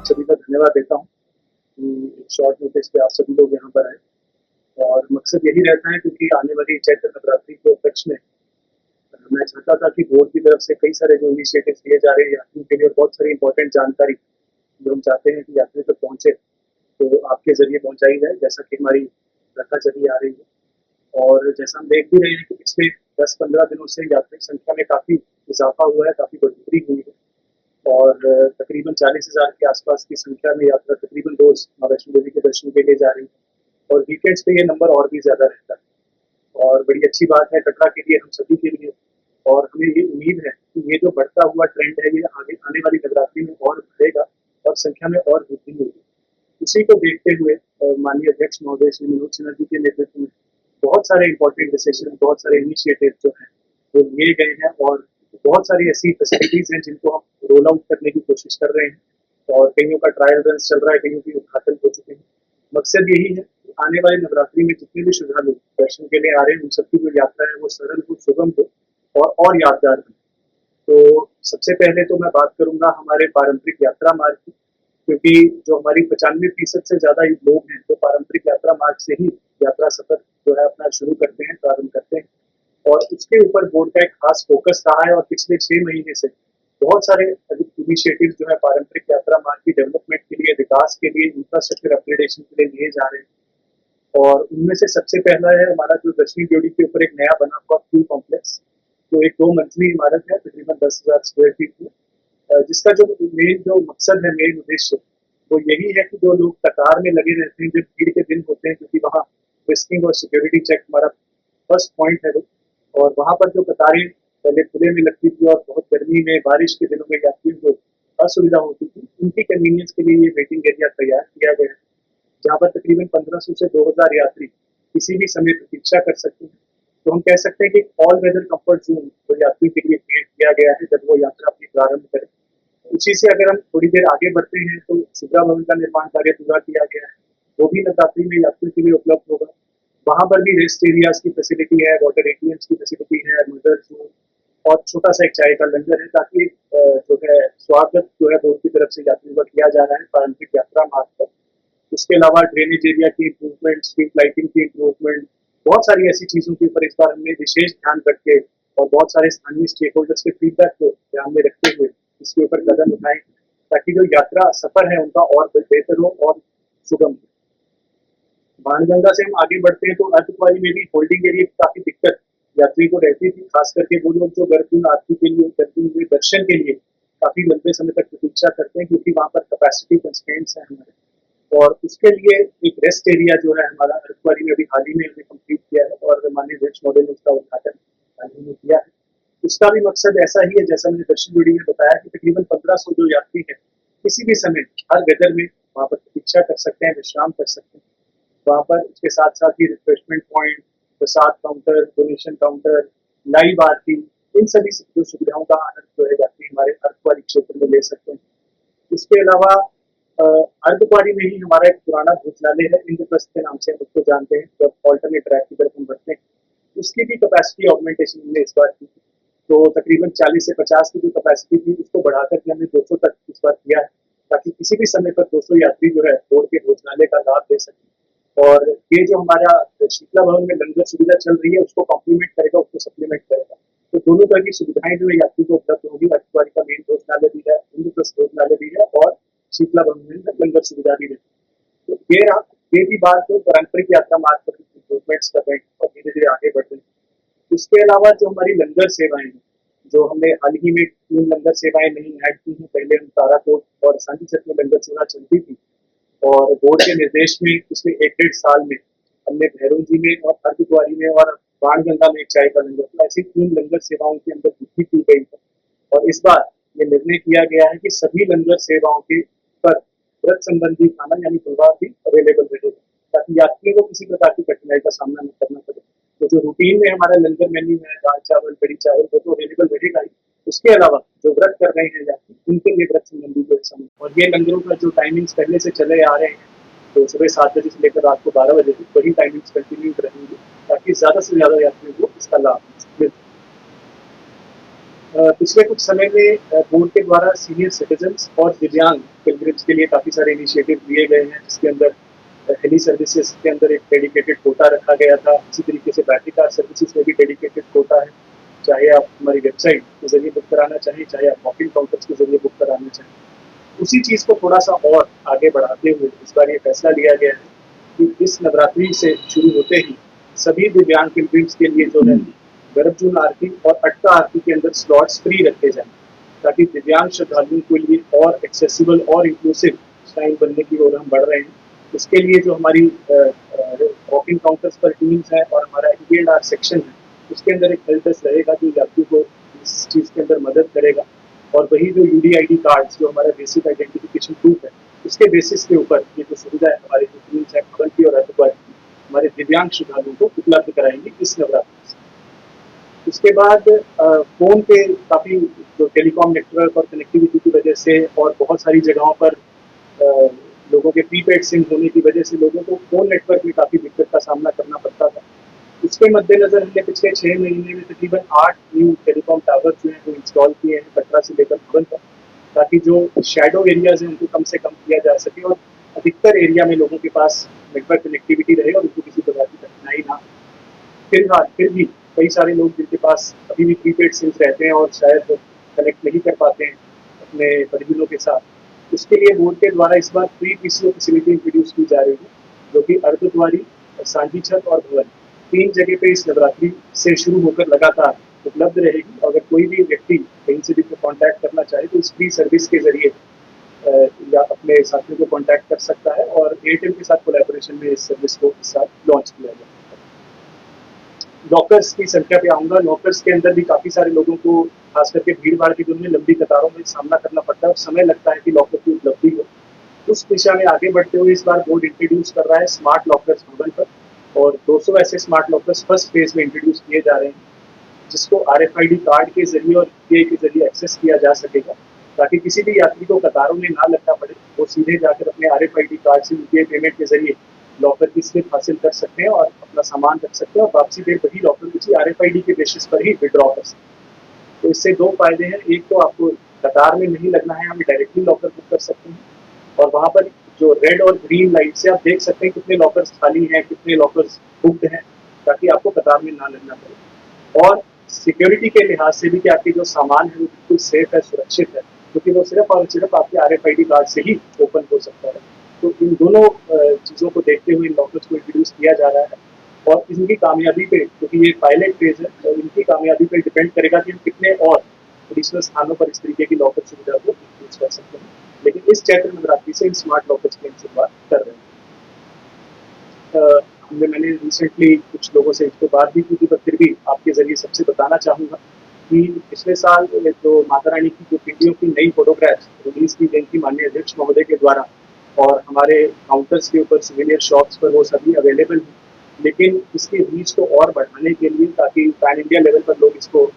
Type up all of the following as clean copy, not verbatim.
सभी का धन्यवाद देता हूँ कि शॉर्ट नोटिस पे आप सभी लोग यहाँ पर आए। और मकसद यही रहता है क्योंकि आने वाली चैत्र नवरात्रि के उपलक्ष्य में मैं चाहता था कि बोर्ड की तरफ से कई सारे जो इनिशिएटिव लिए जा रहे हैं यात्रियों के लिए, बहुत सारी इंपॉर्टेंट जानकारी जो हम चाहते हैं कि यात्री तक पहुँचे, तो आपके जरिए पहुँचाई जाए, जैसा कि हमारी प्रथा चली आ रही है। और जैसा हम देख भी रहे हैं कि पिछले 10-15 दिनों से यात्री संख्या में काफ़ी इजाफा हुआ है, काफ़ी बढ़ोतरी हुई है। और तकरीबन 40,000 के आसपास की संख्या में यात्रा तकरीबन रोज माँ वैष्णो देवी के दर्शन के लिए जा रही है। और वीकेंड्स पे ये नंबर और भी ज्यादा रहता है और बड़ी अच्छी बात है कटरा के लिए, हम सभी के लिए। और हमें ये उम्मीद है कि ये जो बढ़ता हुआ ट्रेंड है ये आगे आने वाली नवरात्रि में और बढ़ेगा और संख्या में और वृद्धि होगी। इसी को देखते हुए माननीय अध्यक्ष महोदय श्री मनोज सिन्हा जी के नेतृत्व में बहुत सारे इंपॉर्टेंट डिसीजन, बहुत सारे इनिशिएटिव जो हैं वो लिए गए हैं। और बहुत सारी ऐसी फैसिलिटीज हैं जिनको हम रोल आउट करने की कोशिश कर रहे हैं और कईयों का ट्रायल रन चल रहा है, कईयों की उद्घाटन हो चुके हैं। मकसद यही है कि आने वाली नवरात्रि में जितने भी श्रद्धालु दर्शन के लिए आ रहे हैं उन सबकी जो यात्रा है वो सरल हो, सुगम हो और यादगार हो। तो सबसे पहले तो मैं बात करूंगा हमारे पारंपरिक यात्रा मार्ग की, क्योंकि जो हमारी 95% से ज्यादा लोग हैं तो पारंपरिक यात्रा मार्ग से ही यात्रा सफर जो है अपना शुरू करते हैं, प्रारंभ करते हैं। और उसके ऊपर बोर्ड का एक खास फोकस रहा है और पिछले 6 महीने से बहुत सारे इनिशिएटिव जो है पारंपरिक यात्रा मार्ग की डेवलपमेंट के लिए, विकास के लिए, इंफ्रास्ट्रक्चर अपग्रेडेशन के लिए लिए जा रहे हैं। और उनमें से सबसे पहला है हमारा जो दक्षिणी ड्योढ़ी के ऊपर एक नया बना हुआ क्यू कॉम्प्लेक्स, जो एक 2 मंजिली इमारत है तकरीबन 10,000 स्क्वायर फीट में। जिसका जो मेन जो मकसद है, मेन उद्देश्य वो यही है कि जो लोग कतार में लगे रहते हैं जब भीड़ के दिन होते हैं, क्योंकि वहाँ रिस्किंग और सिक्योरिटी चेक हमारा फर्स्ट पॉइंट है वो। और वहाँ पर जो कतारें पहले खुले में लगती थी और बहुत गर्मी में, बारिश के दिनों में यात्रियों को असुविधा होती थी, उनकी कन्वीनियंस के लिए ये वेटिंग एरिया तैयार किया गया है, जहाँ पर तकरीबन 1500 से 2000 यात्री किसी भी समय प्रतीक्षा कर सकते हैं। तो हम कह सकते हैं कि ऑल वेदर कंफर्ट जोन तो यात्री के लिए क्रिएट किया गया है जब वो यात्रा अपनी प्रारंभ करें। उसी से अगर हम थोड़ी देर आगे बढ़ते हैं तो सुविधा भवन का निर्माण कार्य पूरा किया गया है, वो भी नवरात्रि में यात्रियों के लिए उपलब्ध होगा। वहां पर भी रेस्ट एरियाज की फैसिलिटी है, वाटर एटीएम्स की फैसिलिटी है, मदर जोन और छोटा सा एक चाय का लंगर है, ताकि जो है स्वागत जो है बोर्ड की तरफ से यात्रियों का किया जा रहा है पारंपरिक यात्रा मार्ग पर। उसके अलावा ड्रेनेज एरिया की इम्प्रूवमेंट, स्ट्रीट लाइटिंग की इम्प्रूवमेंट, बहुत सारी ऐसी चीजों के ऊपर इस बार हमने विशेष ध्यान रख के और बहुत सारे स्थानीय स्टेक होल्डर्स के फीडबैक को ध्यान में रखते हुए इसके ऊपर कदम उठाए, ताकि जो यात्रा सफर है उनका और बेहतर हो और सुगम हो। बाणगंगा से हम आगे बढ़ते हैं तो अर्धकुंवारी में भी होल्डिंग एरिया की काफी दिक्कत यात्री को रहती थी, खास करके वो लोग जो गर्भपूर्ण आरती के लिए, गर्भपूर्ण दर्शन के लिए काफी लंबे समय तक प्रतीक्षा करते हैं, क्योंकि वहाँ पर कैपेसिटी कंस्ट्रेंट्स हैं हमारे। और उसके लिए एक रेस्ट एरिया जो है हमारा अर्धकुंवारी में अभी हाल ही में हमने कंप्लीट किया है और माननीय अध्यक्ष महोदय ने उसका उद्घाटन हाल ही में किया है। उसका भी मकसद ऐसा ही है, जैसा मैंने दर्शन वीडियो में बताया कि तकरीबन 1500 जो यात्री हैं किसी भी समय हर वेदर में वहाँ पर प्रतीक्षा कर सकते हैं, विश्राम कर सकते हैं वहाँ पर। उसके साथ साथ ही रिफ्रेशमेंट पॉइंट, प्रसाद काउंटर, डोनेशन काउंटर, लाइव आरती, इन सभी जो सुविधाओं का आनंद जो है यात्री हमारे अर्धकुंवारी क्षेत्र में ले सकते हैं। इसके अलावा अर्धकुंवारी में ही हमारा एक पुराना भोजनालय है, इंद्रप्रस्थ के नाम से हम उसको जानते हैं, जब ऑल्टरनेट ट्रैक की तरफ हम बढ़ते हैं। उसकी भी कैपेसिटी ऑगमेंटेशन हमने इस बार की, तो तकरीबन 40 से 50 की जो कैपेसिटी थी उसको बढ़ाकर के हमने 200 तक इस बार किया है, ताकि किसी भी समय पर 200 यात्री जो है रोड के भोजनालय का लाभ ले सकें। और ये जो हमारा शीतला भवन में लंगर सुविधा चल रही है उसको कॉम्प्लीमेंट करेगा, उसको सप्लीमेंट करेगा। तो दोनों तरह की सुविधाएं जो है यात्री को उपलब्ध होगी। अर्धकुंवारी का मेन भोजनालय भी है, इंद्रप्रस्थ भोजनालय भी है और शीतला भवन में लंगर सुविधा भी है। तो ये भी बात जो पारंपरिक यात्रा मार्ग पर इम्प्रूवमेंट्स कर रहे हैं और धीरे धीरे आगे बढ़ रहे हैं। इसके अलावा जो हमारी लंगर सेवाएं हैं, जो हमने हाल ही में 3 लंगर सेवाएं नहीं ऐड की हैं, पहले हम ताराकोट और सांची छत में लंगर सेवा चलती थी और बोर्ड के निर्देश में पिछले 1-1.5 साल में हमने भैरव जी में और अर्धकुंवारी में और बाणगंगा में एक चाय का लंगर, तो ऐसी 3 लंगर सेवाओं के अंदर वृद्धि की गई है। और इस बार ये निर्णय किया गया है कि सभी लंगर सेवाओं के पर व्रत संबंधी खाना यानी प्रवाह भी अवेलेबल रहेगा, ताकि यात्रियों को किसी प्रकार की कठिनाई का सामना न करना पड़े। तो जो रूटीन में हमारा लंगर मेन्यू है, दाल चावल, कड़ी चावल, वो तो अवेलेबल रहेगा ही। उसके अलावा जो व्रत कर रहे हैं यात्री, उनके लिए व्रत संबंधी जो समय और ये लंगरों का जो टाइमिंग्स पहले से चले आ रहे हैं, तो सुबह 7 बजे से लेकर रात को 12 बजे तक वही टाइमिंग्स कंटिन्यू रहेंगे, ताकि ज्यादा से ज्यादा यात्रियों को इसका लाभ मिल सके। पिछले कुछ समय में बोर्ड के द्वारा सीनियर सिटीजन्स और दिव्यांग पिलग्रिम्स के लिए काफ़ी सारे इनिशिएटिव लिए गए हैं, जिसके अंदर हेली सर्विसेज के अंदर एक डेडिकेटेड कोटा रखा गया था। इसी तरीके से बैटरी कार सर्विसेज में भी डेडिकेटेड कोटा है। चाहे आप हमारी वेबसाइट के जरिए बुक कराना चाहें, चाहे आप वॉकिंग काउंटर्स के जरिए बुक कराना चाहें, उसी चीज़ को थोड़ा सा और आगे बढ़ाते हुए इस बार ये फैसला लिया गया है कि इस नवरात्रि से शुरू होते ही सभी दिव्यांग पिलग्रिम्स के लिए जो है गर्भजून आरती और अट्टा आरती के अंदर स्लॉट्स फ्री रखे जाएं, ताकि दिव्यांग श्रद्धालुओं के लिए और एक्सेसिबल और इंक्लूसिव श्राइन बनने की ओर हम बढ़ रहे हैं। इसके लिए जो हमारी वॉकिंग काउंटर्स पर टीम्स है और हमारा एनपीएलआर सेक्शन है, उसके अंदर एक हेल्प डेस्क रहेगा जो यात्री को इस चीज़ के अंदर मदद करेगा। और वही जो यूडीआईडी कार्ड जो हमारा बेसिक आइडेंटिफिकेशन प्रूफ है, उसके बेसिस के ऊपर ये जो सुविधा है हमारे जो टीम्स है भवन की और अर्धवार की हमारे दिव्यांग श्रद्धालुओं को उपलब्ध कराएंगे इस नवरात्रि से। उसके बाद फ़ोन पे काफ़ी जो टेलीकॉम नेटवर्क और कनेक्टिविटी की वजह से और बहुत सारी जगहों पर लोगों के प्रीपेड सिम होने की वजह से लोगों को फ़ोन नेटवर्क में काफ़ी दिक्कत का सामना करना पड़ता था। इसके मद्देनज़र हमने पिछले 6 महीने में तकरीबन 8 न्यू टेलीकॉम टावर जो हैं वो इंस्टॉल किए हैं कटरा से लेकर भवन तक, ताकि जो शैडो एरियाज़ हैं उनको कम से कम किया जा सके और अधिकतर एरिया में लोगों के पास नेटवर्क कनेक्टिविटी रहे और उनको किसी प्रकार की कठिनाई ना। फिर भी कई सारे लोग जिनके पास अभी भी प्रीपेड सिम्स रहते हैं और शायद कनेक्ट नहीं कर पाते हैं अपने परिजनों के साथ, उसके लिए बोर्ड के द्वारा इस बार फ्री पीसीओ फैसिलिटी इंट्रोड्यूस की जा रही है, जो कि अर्धद्वारी, सांझी छत और भवन 3 जगह पे इस नवरात्रि से शुरू होकर लगातार उपलब्ध रहेगी। अगर कोई भी व्यक्ति कहीं से भी कॉन्टैक्ट करना चाहे तो इस फ्री सर्विस के जरिए या अपने साथियों को कॉन्टैक्ट कर सकता है और एयरटेल के साथ कोलैबोरेशन में इस सर्विस को इस साल लॉन्च किया गया। लॉकर्स की संख्या पे आऊँगा। लॉकर्स के अंदर भी काफ़ी सारे लोगों को खास करके भीड़-भाड़ के दिनों में लंबी कतारों में सामना करना पड़ता है और समय लगता है कि लॉकर की उपलब्धि हो। उस दिशा में आगे बढ़ते हुए इस बार बोर्ड इंट्रोड्यूस कर रहा है स्मार्ट लॉकर्स भवन पर और 200 ऐसे स्मार्ट लॉकर्स फर्स्ट फेज में इंट्रोड्यूस किए जा रहे हैं, जिसको आरएफआईडी कार्ड के जरिए और यूपीआई के जरिए एक्सेस किया जा सकेगा, ताकि किसी भी यात्री को कतारों में ना लगना पड़े। वो सीधे जाकर अपने आरएफआईडी कार्ड से यूपीआई पेमेंट के जरिए लॉकर की स्लिप हासिल कर सकते हैं और अपना सामान रख सकते हैं और वापसी देर वही लॉकर उसी आरएफआईडी के बेसिस पर ही विड्रॉ कर सकते हैं। तो इससे 2 फायदे हैं। एक तो आपको कतार में नहीं लगना है, हमें डायरेक्टली लॉकर बुक कर सकते हैं और वहाँ पर जो रेड और ग्रीन लाइट से आप देख सकते हैं कितने लॉकर्स खाली हैं, कितने लॉकर्स बुक्ड हैं, ताकि आपको कतार में ना लगना पड़े। और सिक्योरिटी के लिहाज से भी कि आपके जो सामान है वो बिल्कुल सेफ है, सुरक्षित है, क्योंकि वो सिर्फ और सिर्फ आपके आरएफआईडी कार्ड से ही ओपन हो सकता है। तो इन दोनों चीज़ों को देखते हुए इन लॉकर्स को इंट्रोड्यूस किया जा रहा है और इनकी कामयाबी पे, क्योंकि ये पायलट फेज है, तो इनकी कामयाबी पे डिपेंड करेगा कि हम कितने और एडिशनल स्थानों पर इस तरीके की लॉकर सुविधा को इंट्रोड्यूस कर सकते हैं। लेकिन इस चैत्र नवरात्रि से इन स्मार्ट लॉकर्स की हम शुरुआत कर रहे हैं। मैंने रिसेंटली कुछ लोगों से इसके बात भी की थी, पर फिर भी आपके जरिए सबसे बताना चाहूँगा कि पिछले साल जो माता रानी की जो पीढ़ियों की नई फोटोग्राफ्स रिलीज की गई थी माननीय अध्यक्ष महोदय के द्वारा और हमारे काउंटर्स के ऊपर सिविलियर शॉप्स पर वो सभी अवेलेबल हैं, लेकिन इसके रीच को और बढ़ाने के लिए ताकि पैन इंडिया लेवल पर लोग इसको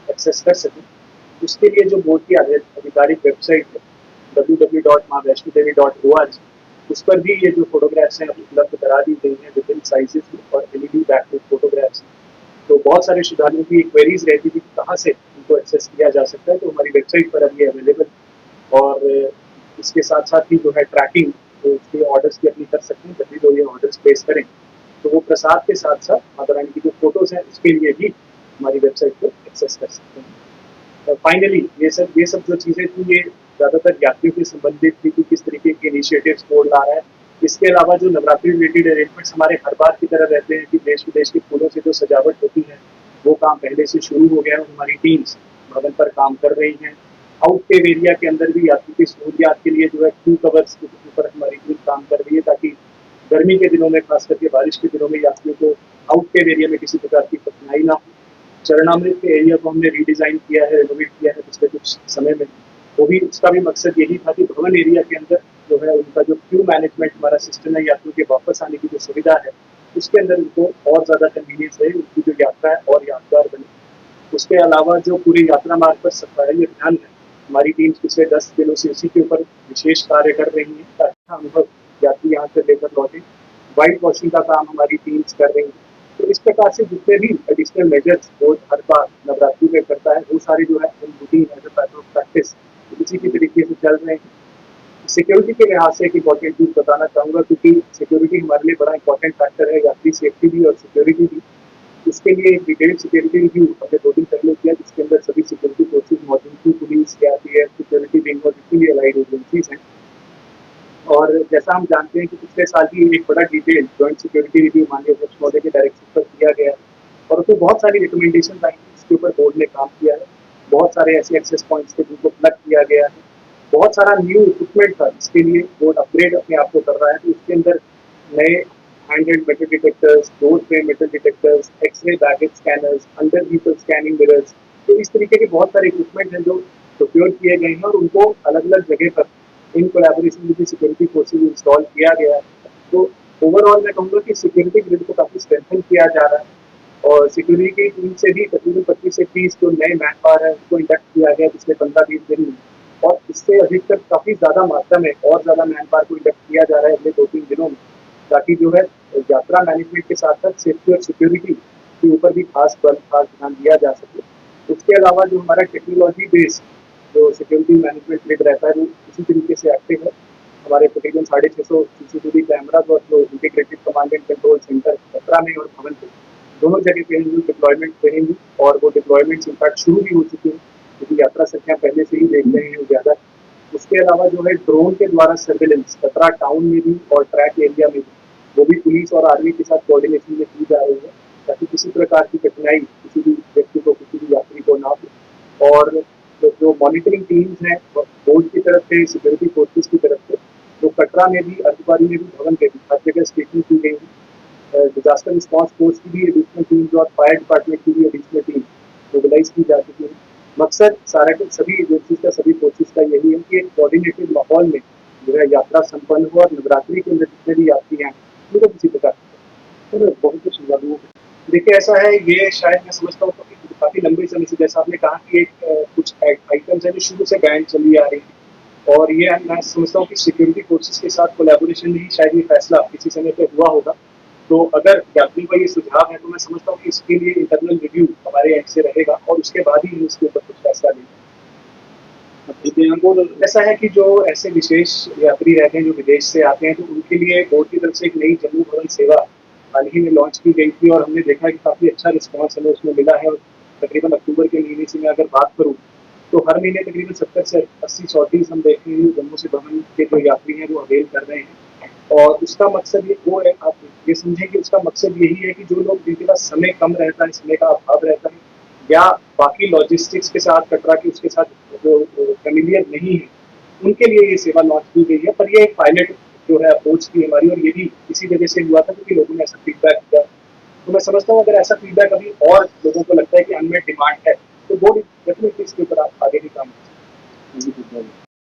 एक्सेस कर सकें, उसके लिए जो बोर्ड की आधिकारिक वेबसाइट है www.maavaishnodevi.org, उस पर भी ये जो फोटोग्राफ्स हैं उपलब्ध करा दी गई हैं विभिन्न साइजेस में और एलईडी बैकलिट फोटोग्राफ्स। तो बहुत सारे श्रद्धालुओं की क्वेरीज रहती थी कि कहाँ से इनको एक्सेस किया जा सकता है, तो हमारी वेबसाइट पर अब ये अवेलेबल और इसके साथ साथ ही जो है ट्रैकिंग तो उसके ऑर्डर्स भी अपनी कर सकते हैं। जब भी लोग ये ऑर्डर्स प्लेस करें तो वो प्रसाद के साथ साथ माता रानी की जो फोटोज हैं उसके लिए भी हमारी वेबसाइट पर एक्सेस कर सकते हैं। फाइनली ये सब जो चीज़ें थी ये ज़्यादातर यात्रियों से संबंधित थी कि किस तरीके के इनिशिएटिव्स बोर्ड ला रहा है। इसके अलावा जो नवरात्रि रिलेटेड अरेंजमेंट्स हमारे हर बार की तरह रहते हैं कि देश विदेश के फूलों से जो सजावट होती है वो काम पहले से शुरू हो गया है और हमारी टीम्स भवन पर काम कर रही हैं। आउटकेव एरिया के अंदर भी यात्री की सहूलियात के लिए जो है क्यू कवर्स के ऊपर हमारी टीम काम कर रही है, ताकि गर्मी के दिनों में खास करके बारिश के दिनों में यात्रियों को आउटकेव एरिया में किसी प्रकार की कठिनाई ना हो। चरणामृत के एरिया को हमने रीडिज़ाइन किया है, रेनोवेट किया है पिछले कुछ समय में। वो भी उसका भी मकसद यही था कि भवन एरिया के अंदर जो है उनका जो क्यू मैनेजमेंट हमारा सिस्टम है, यात्रियों के वापस आने की जो सुविधा है, उसके अंदर उनको और ज़्यादा कन्वीनियंस रहे, उनकी जो यात्रा है और यादगार बने। उसके अलावा जो पूरी यात्रा मार्ग पर सफाई अभियान है, हमारी टीम्स पिछले 10 दिनों से उसी के ऊपर विशेष कार्य कर रही हैं ताकि अनुभव यात्री यहाँ से लेकर लौटे। वाइट वॉशिंग का काम हमारी टीम्स कर रही हैं तो इस प्रकार से जितने भी एडिशनल मेजर्स बोर्ड हर बार नवरात्रि में करता है वो सारे जो है routine as a pattern of practice इसी की तरीके से चल रहे हैं। सिक्योरिटी के लिहाज से एक इंपॉर्टेंट चीज बताना चाहूंगा, क्योंकि सिक्योरिटी हमारे लिए बड़ा इंपॉर्टेंट फैक्टर है, यात्री सेफ्टी भी और सिक्योरिटी भी। इसके लिए एक डिटेल्ड सिक्योरिटी रिव्यू हमने 2 दिन पहले किया, जिसके अंदर सभी सिक्योरिटी फोर्सेज मौजूद थी, पुलिस, सीआरपीएफ, सिक्योरिटी विंग और जितनी भी अलाइड एजेंसीज हैं। और जैसा हम जानते हैं कि पिछले साल ही एक बड़ा डिटेल जॉइंट सिक्योरिटी रिव्यू माननीय अध्यक्ष महोदय के डायरेक्शन पर किया गया है और उसमें बहुत सारी रिकमेंडेशन आई हैं, इसके ऊपर बोर्ड ने काम किया है। बहुत सारे ऐसे एक्सेस पॉइंट्स थे जिनको प्लग किया गया है, बहुत सारा न्यू इक्विपमेंट था जिसके लिए बोर्ड अपग्रेड अपने आप को कर रहा है। तो इसके अंदर नए handed metal detectors, door frame metal detectors, X ray baggage scanners, under vehicle scanning mirrors, तो इस तरीके के बहुत सारे इक्विपमेंट हैं जो प्रोक्योर किए गए हैं और उनको अलग अलग जगह पर in collaboration with security forces install किया गया है। तो ओवरऑल मैं कहूँगा कि सिक्योरिटी ग्रिड को काफ़ी स्ट्रेंथन किया जा रहा है और सिक्योरिटी टीम से भी तकरीबन 25 से 30 जो नए मैन पावर है उनको इंडक्ट किया गया पिछले 15-20 दिन में, और इससे अधिकतर काफ़ी ज़्यादा मात्रा में और ज़्यादा मैन पावर को इंडक्ट किया जा रहा है अगले 2-3 दिनों में, ताकि जो है यात्रा मैनेजमेंट के साथ साथ सेफ्टी और सिक्योरिटी के ऊपर भी खास ध्यान दिया जा सके। उसके अलावा जो हमारा टेक्नोलॉजी बेस्ड जो सिक्योरिटी मैनेजमेंट ग्रिड रहता है वो इसी तरीके से एक्टिव है। हमारे तकरीबन 650 सीसीटीवी कैमराज और जो integrated command and control centre Katra में और भवन पे दोनों जगह पे डिप्लॉयमेंट रहेंगी और वो डिप्लॉयमेंट इनफैक्ट शुरू भी हो चुकी है, क्योंकि यात्रा संख्या पहले से ही देख रहे हैं ज़्यादा। उसके अलावा जो है ड्रोन के द्वारा सर्विलेंस कतरा टाउन में भी और ट्रैक एरिया में भी वो भी पुलिस और आर्मी के साथ कोऑर्डिनेशन में की जा रही है, ताकि किसी प्रकार की कठिनाई किसी भी व्यक्ति को, किसी भी यात्री को ना हो। और जो मॉनिटरिंग टीम्स हैं बोर्ड की तरफ से, सिक्योरिटी फोर्सेज की तरफ से, तो कटरा में भी, अर्धवारी में भी, भवन पे भी हर जगह स्टेशन की गई है। डिजास्टर रिस्पॉन्स फोर्स की भी एडिशनल टीम और फायर डिपार्टमेंट की भी एडिशनल टीम मोबिलाइज की जा चुकी है। मकसद सारा के सभी एजेंसीज का, सभी फोर्सेज का यही है कि एक कोऑर्डिनेटेड माहौल में जो है यात्रा संपन्न हो और नवरात्रि के अंदर जितने भी यात्री हैं उनको किसी प्रकार बहुत कुछ सुझाव। देखिए ऐसा है, ये शायद मैं समझता हूँ कि काफी लंबे समय से, जैसा आपने कहा कि एक कुछ आइटम्स है जो शुरू से बैन चली आ रही है, और ये मैं समझता हूँ कि सिक्योरिटी फोर्सेज के साथ कोलैबोरेशन में ही शायद ये फैसला किसी समय पे हुआ होगा। तो अगर यात्री का ये सुझाव है तो मैं समझता हूँ कि इसके लिए इंटरनल रिव्यू हमारे एंड से रहेगा और उसके बाद ही हम इसके ऊपर कुछ फैसला लेंगे। ऐसा है कि जो ऐसे विशेष यात्री रहते हैं जो विदेश से आते हैं, तो उनके लिए बोर्ड की तरफ से एक नई जम्मू भवन सेवा हाल ही में लॉन्च की गई थी और हमने देखा कि काफ़ी अच्छा रिस्पॉन्स हमें उसमें मिला है। और तकरीबन अक्टूबर के महीने से मैं अगर बात करूँ तो हर महीने तकरीबन 70 से 80 सॉर्टीज हम देख रहे हैं जम्मू से भवन के जो यात्री हैं वो अवेल कर रहे हैं। और उसका मकसद ये वो है, आप ये समझें कि उसका मकसद यही है कि जो लोग जिनके पास समय कम रहता है, समय का अभाव रहता है, या बाकी लॉजिस्टिक्स के साथ कटरा की उसके साथ जो फेमिलियर नहीं है, उनके लिए ये सेवा लॉन्च की गई है। पर ये एक पायलट जो है अप्रोच थी हमारी, और ये भी इसी वजह से हुआ था क्योंकि लोगों ने ऐसा फीडबैक दिया। तो मैं समझता हूँ अगर ऐसा फीडबैक अभी और लोगों को